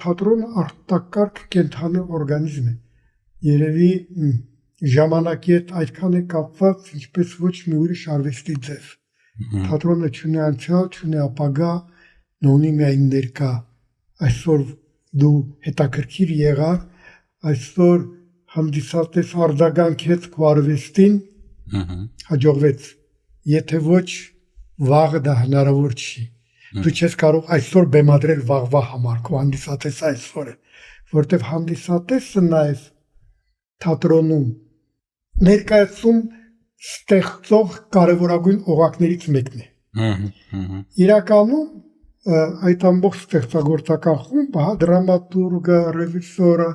Թատրոնը արտակարգ կենդանի օրգանիզմ է։ Երևի ժամանակի հետ այդքան է կապված, ինչպես ոչ մի ուրիշ արվեստի ձև։ Թատրոնը չունի անցյալ, չունի ապագա, ունի միայն ներկա։ Այսօր դու հետաքրքիր եղա, այսօր հանդիսատես արձագանքեց քո արվեստին, հաջողվեց։ Եթե ոչ, վաղը դա հնարավոր չի։ Դու չես կարող այսօր բեմադրել վաղվա համար, քո հանդիսատեսը այսօր է, որտեղ հանդիսատեսը նաև թատրոնում ներկայացում ստեղծող կարևորագույն օղակներից մեկն է։ Իրականում այդ ամբողջ ստեղծագործական խումբը, դրամատուրգը, ռեժիսորը,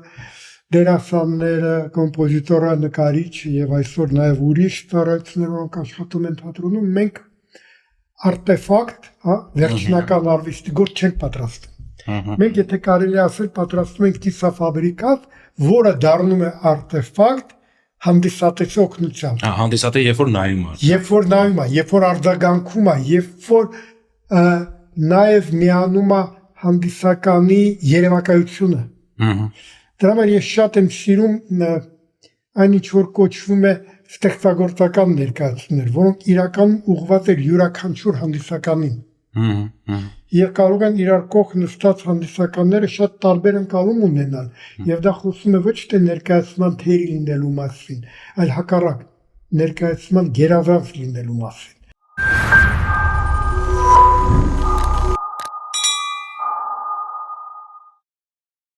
դերասանները, կոմպոզիտորը, նկարիչը եւ այսօր նաև ուրիշ ծառայություններ, որոնք աշխատում են թատրոնում, մենք արտեֆակտ, վերջնական արվեստի գործ չենք պատրաստում։ Մենք եթե կարելի ասել պատրաստում ենք կիսաֆաբրիկատ, որը դառնում է արտեֆակտ հանդիսատեսի օգնությամբ։ Հանդիսատեսը երբ որ նայում է։ Երբ որ նայում է, երբ որ արձագանքում է, երբ որ նաև միանում է հանդիսականի երևակայությունը։ Դրա համար ես շատ եմ սիրում այն ինչ որ կոչվում է ստեղծագործական ներկայացումներ, որոնք իրականում ուղղված են յուրաքանչյուր հանդիսականին։ Եվ կարող են իրար կողք նստած հանդիսականները շատ տարբեր ընկալում ունենալ, եւ դա խոսում է ոչ թե ներկայացման թերի լինելու մասին, այլ հակառակ ներկայացման գերազանց լինելու մասին։